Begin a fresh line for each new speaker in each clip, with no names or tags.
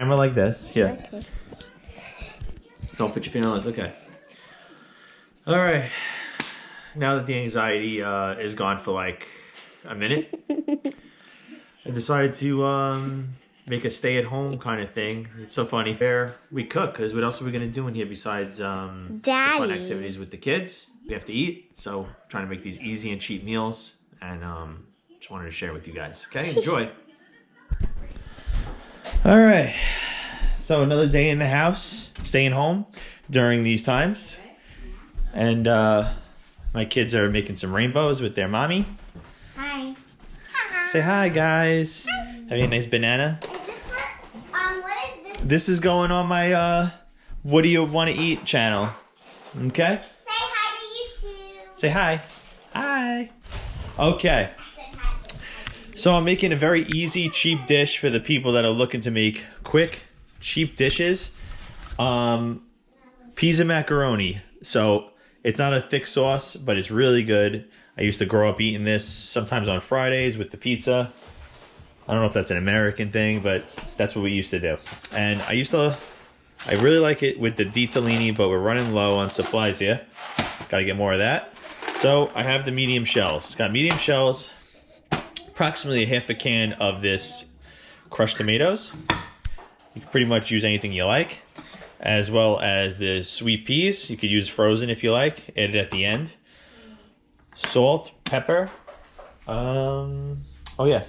camera like this. Here.
Okay.
Don't put your finger on it. Okay. All right. Now that the anxiety is gone for like a minute, I decided to make a stay-at-home kind of thing. It's so funny. Here we cook, because what else are we gonna do in here besides the fun activities with the kids? We have to eat, so trying to make these easy and cheap meals, and just wanted to share with you guys. Okay, enjoy. All right, so another day in the house, staying home during these times, and my kids are making some rainbows with their mommy.
Hi.
Say hi, guys. Having a nice banana.
Is this what is this?
This is going on my What Do You Want to Eat channel. Okay?
Say hi to YouTube.
Say hi. Hi. Okay. So I'm making a very easy, cheap dish for the people that are looking to make quick, cheap dishes. Peas and macaroni. So it's not a thick sauce, but it's really good. I used to grow up eating this sometimes on Fridays with the pizza. I don't know if that's an American thing, but that's what we used to do. And I really like it with the ditalini, but we're running low on supplies here. Gotta get more of that. So I have the medium shells. Got medium shells, approximately half a can of this crushed tomatoes. You can pretty much use anything you like, as well as the sweet peas. You could use frozen if you like, add it at the end. Salt, pepper. Oh yeah.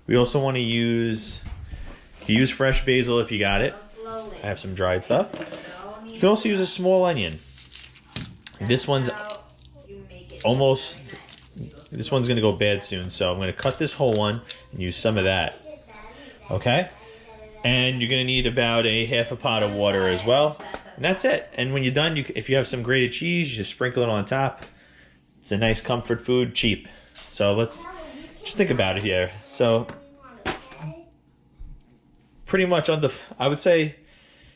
We also want to use fresh basil if you got it. I have some dried stuff. You can also use a small onion. This one's going to go bad soon, so I'm going to cut this whole one and use some of that. Okay? And you're going to need about a half a pot of water as well. And that's it. And when you're done, if you have some grated cheese, you just sprinkle it on top. It's a nice comfort food, cheap. So let's just think about it here. So pretty much I would say,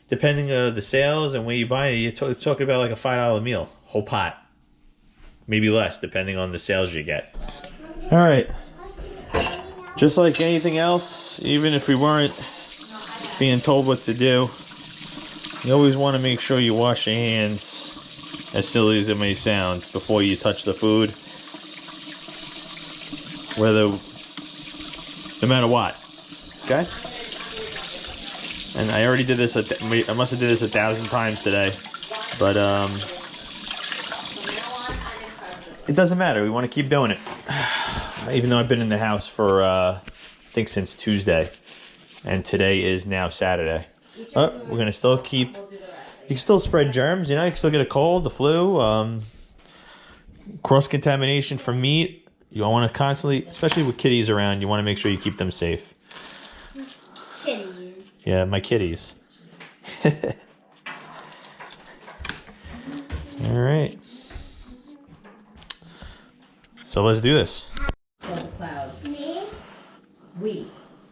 depending on the sales and where you buy it, you're talking about like a $5 meal, whole pot. Maybe less, depending on the sales you get. All right. Just like anything else, even if we weren't being told what to do, you always want to make sure you wash your hands, as silly as it may sound, before you touch the food. No matter what. Okay? And I already did this, I must have did this 1,000 times today. But, it doesn't matter. We want to keep doing it. Even though I've been in the house for, I think since Tuesday. And today is now Saturday. We're going to still keep... You can still spread germs, you know? You can still get a cold, the flu, cross-contamination from meat. You want to constantly, especially with kitties around, you want to make sure you keep them safe.
Kitties.
Yeah, my kitties. All right. So let's do this.
The clouds.
Me?
We.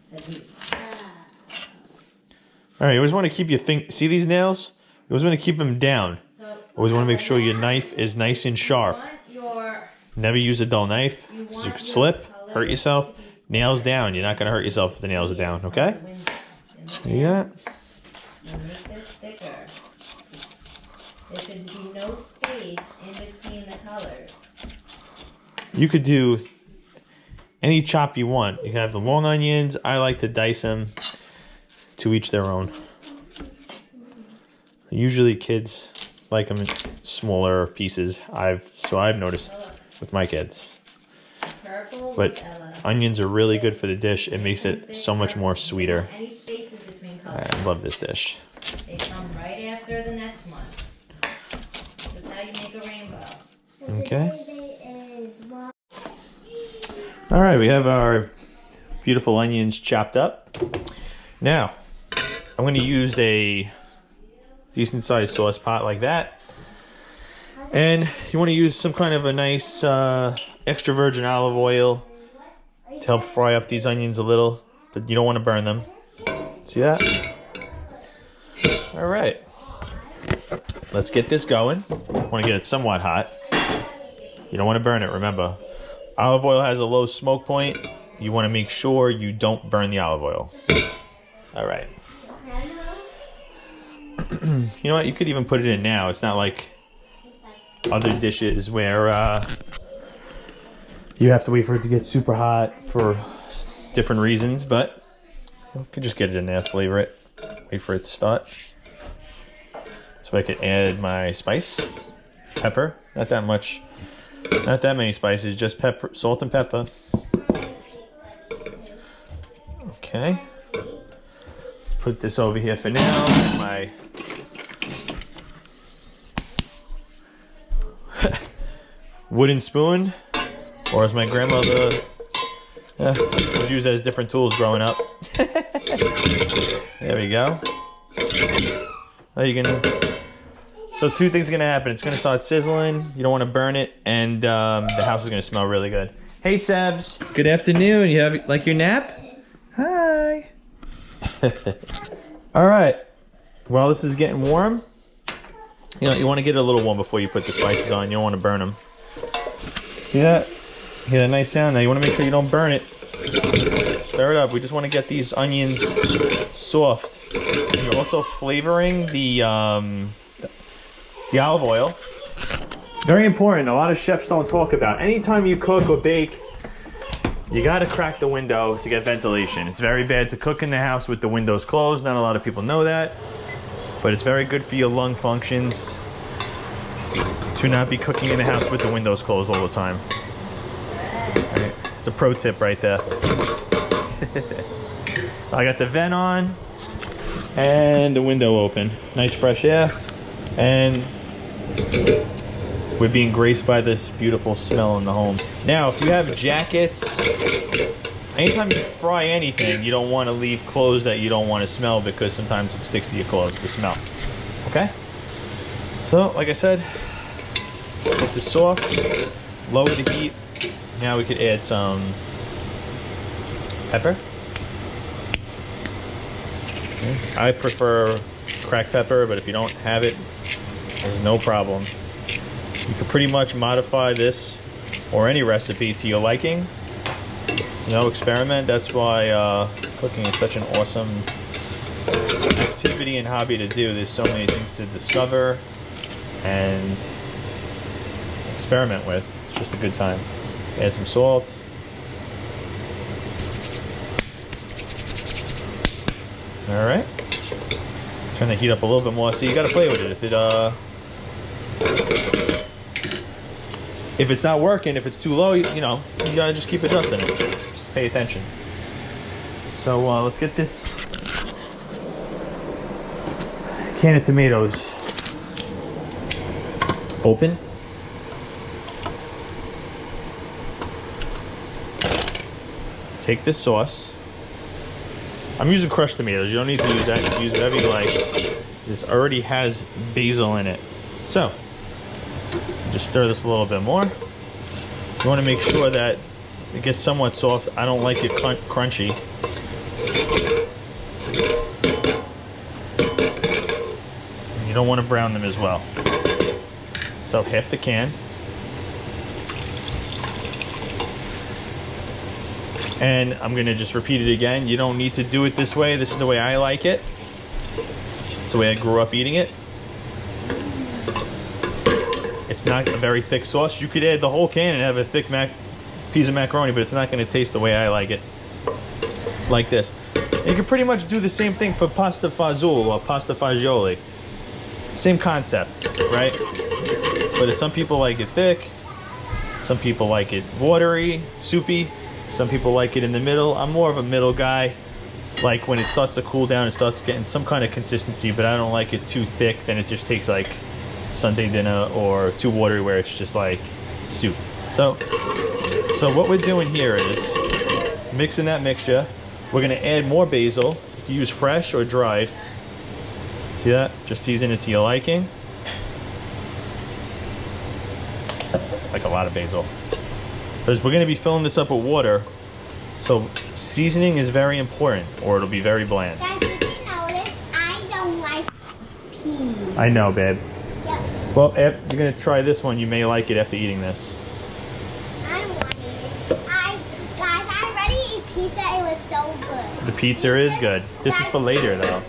Said we.
All right, you always want to keep your see these nails? You always want to keep them down. Always want to make sure your knife is nice and sharp. Never use a dull knife, because you could slip, hurt yourself. Nails down. You're not going to hurt yourself if the nails are down, okay? Yeah.
Make this thicker. There should be no space in between the colors.
You could do any chop you want. You can have the long onions. I like to dice them. To each their own. Usually kids like them in smaller pieces. So I've noticed with my kids. But onions are really good for the dish. It makes it so much more sweeter. I love this dish.
They come right after the next one. This is how you make a rainbow.
Okay. All right, we have our beautiful onions chopped up. Now, I'm going to use a decent sized sauce pot like that. And you want to use some kind of a nice extra virgin olive oil to help fry up these onions a little, but you don't want to burn them. See that? All right. Let's get this going. Want to get it somewhat hot. You don't want to burn it, remember. Olive oil has a low smoke point. You want to make sure you don't burn the olive oil. All right. You know what? You could even put it in now. It's not like other dishes where you have to wait for it to get super hot for different reasons, but you could just get it in there, flavor it, wait for it to start. So I could add my spice, pepper, not that much, not that many spices, just pepper, salt and pepper. Okay. Put this over here for now. My wooden spoon, or as my grandmother was used as different tools growing up. There we go. So two things are gonna happen. It's gonna start sizzling. You don't want to burn it, and the house is gonna smell really good. Hey, Sebs. Good afternoon. You have like your nap? Hi. All right. Well, this is getting warm. You know, you want to get it a little warm before you put the spices on. You don't want to burn them. See that? Hear that nice sound? Now you want to make sure you don't burn it. Stir it up. We just want to get these onions soft. And you're also flavoring the olive oil. Very important. A lot of chefs don't talk about. Anytime you cook or bake, you got to crack the window to get ventilation. It's very bad to cook in the house with the windows closed. Not a lot of people know that, but it's very good for your lung functions to not be cooking in the house with the windows closed all the time. Right. It's a pro tip right there. I got the vent on and the window open. Nice fresh air, and we're being graced by this beautiful smell in the home. Now, if you have jackets, anytime you fry anything, you don't want to leave clothes that you don't want to smell, because sometimes it sticks to your clothes, the smell. Okay? So, like I said, get this soft, lower the heat. Now we could add some pepper. Okay. I prefer cracked pepper, but if you don't have it, there's no problem. You can pretty much modify this or any recipe to your liking. You know, experiment. That's why cooking is such an awesome activity and hobby to do. There's so many things to discover and experiment with. It's just a good time. Add some salt. All right. Turn the heat up a little bit more. So you got to play with it. If it's not working, if it's too low, you know, you gotta just keep adjusting it. Just pay attention. So let's get this can of tomatoes open. Take this sauce. I'm using crushed tomatoes. You don't need to use that. You can use whatever you like. This already has basil in it. So just stir this a little bit more. You want to make sure that it gets somewhat soft. I don't like it crunchy. And you don't want to brown them as well. So half the can. And I'm going to just repeat it again. You don't need to do it this way. This is the way I like it. It's the way I grew up eating it. It's not a very thick sauce. You could add the whole can and have a thick piece of macaroni, but it's not going to taste the way I like it. Like this. And you can pretty much do the same thing for pasta fazool or pasta fagioli. Same concept, right? But some people like it thick. Some people like it watery, soupy. Some people like it in the middle. I'm more of a middle guy. Like when it starts to cool down, it starts getting some kind of consistency, but I don't like it too thick. Then it just tastes like Sunday dinner, or too watery where it's just like soup. So what we're doing here is mixing that mixture. We're gonna add more basil. You can use fresh or dried. See that? Just season it to your liking. Like a lot of basil. Because we're gonna be filling this up with water. So seasoning is very important, or it'll be very bland.
Guys, did you notice I don't like peas?
I know, babe.
Yep.
Well, you're gonna try this one. You may like it after eating this.
I don't want to eat it. Guys, I already ate pizza. It was so good.
The pizza is good. This is for later, though.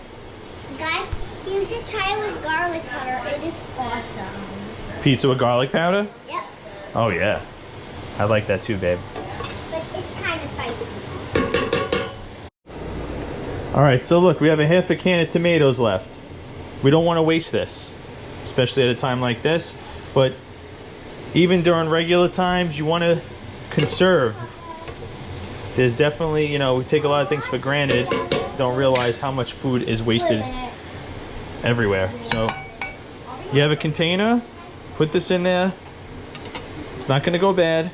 Guys, you you should try it with garlic powder. It is awesome.
Pizza with garlic powder?
Yep.
Oh yeah. I like that too, babe.
But it's kind of spicy.
Alright, so look, we have a half a can of tomatoes left. We don't want to waste this, especially at a time like this. But even during regular times, you want to conserve. There's definitely, you know, we take a lot of things for granted, don't realize how much food is wasted everywhere. So you have a container, put this in there. It's not going to go bad,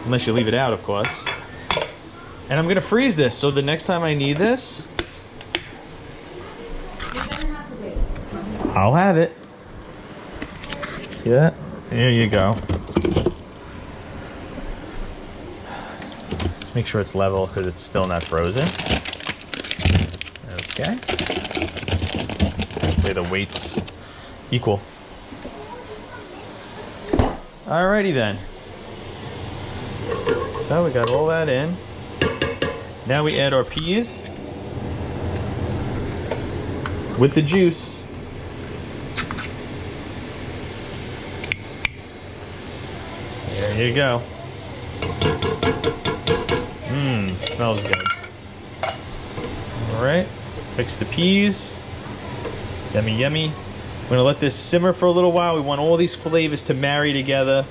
unless you leave it out, of course. And I'm going to freeze this, so the next time I need this, I'll have it. See that? There you go. Just make sure it's level because it's still not frozen. Okay. That way the weight's equal. Alrighty then. So we got all that in. Now we add our peas with the juice. There you go. Smells good. Alright, mix the peas. Yummy, yummy. We're gonna let this simmer for a little while. We want all these flavors to marry together.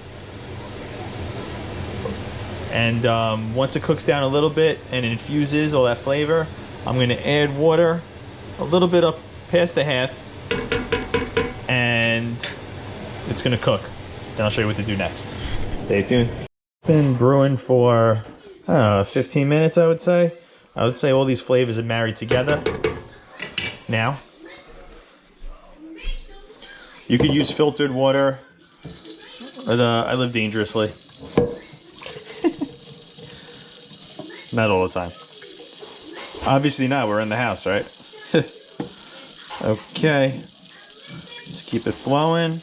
And once it cooks down a little bit and infuses all that flavor, I'm gonna add water a little bit up past the half, and it's gonna cook. Then I'll show you what to do next. Stay tuned. Been brewing for, I don't know, 15 minutes, I would say. I would say all these flavors are married together. Now, you could use filtered water, but I live dangerously. Not all the time. Obviously not, we're in the house, right? Okay. Just keep it flowing.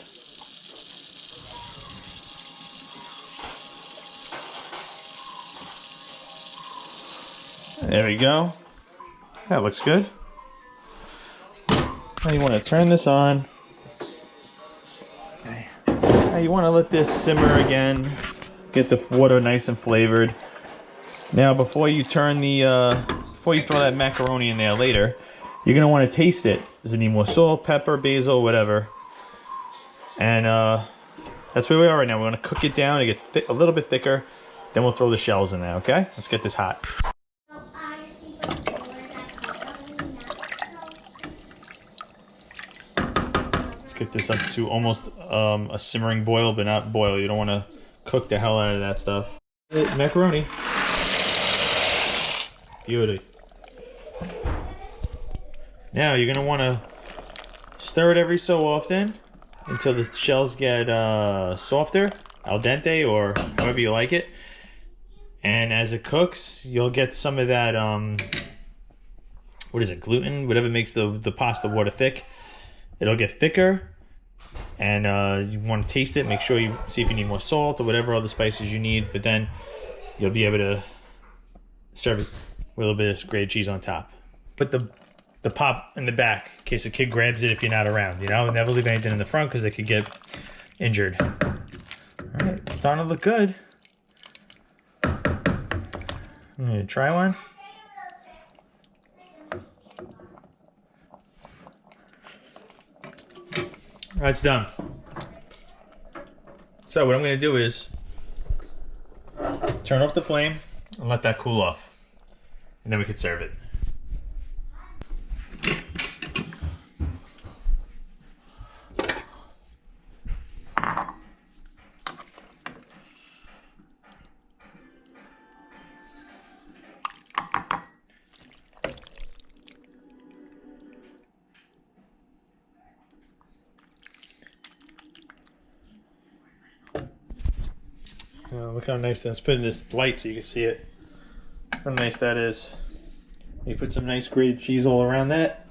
There we go. That looks good. Now you want to turn this on. Okay. Now you want to let this simmer again. Get the water nice and flavored. Now before you turn the, before you throw that macaroni in there later, you're going to want to taste it. Does it need more salt, pepper, basil, whatever? And that's where we are right now. We want to cook it down. It gets a little bit thicker. Then we'll throw the shells in there, okay? Let's get this hot. Get this up to almost a simmering boil, but not boil. You don't want to cook the hell out of that stuff. Macaroni. Beauty. Now you're going to want to stir it every so often until the shells get softer, al dente, or however you like it. And as it cooks, you'll get some of that, what is it, gluten? Whatever makes the pasta water thick. It'll get thicker, and you want to taste it. Make sure you see if you need more salt or whatever other spices you need, but then you'll be able to serve it with a little bit of grated cheese on top. Put the pop in the back in case a kid grabs it if you're not around. You know, never leave anything in the front because they could get injured. All right, it's starting to look good. I'm gonna try one. Alright, it's done. So what I'm going to do is turn off the flame and let that cool off. And then we can serve it. Look how nice that's put in this light so you can see it. How nice that is. You put some nice grated cheese all around that.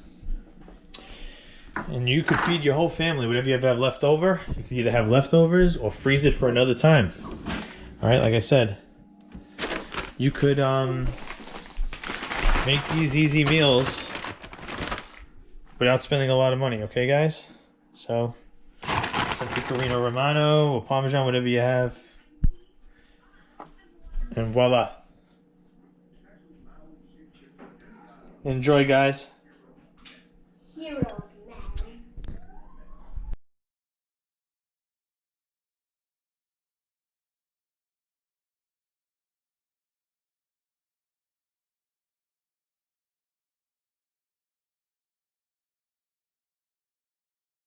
And you could feed your whole family whatever you have left over. You can either have leftovers or freeze it for another time. Alright, like I said, you could make these easy meals without spending a lot of money, okay, guys? So, some Pecorino Romano or Parmesan, whatever you have. And voila. Enjoy, guys.
Hero.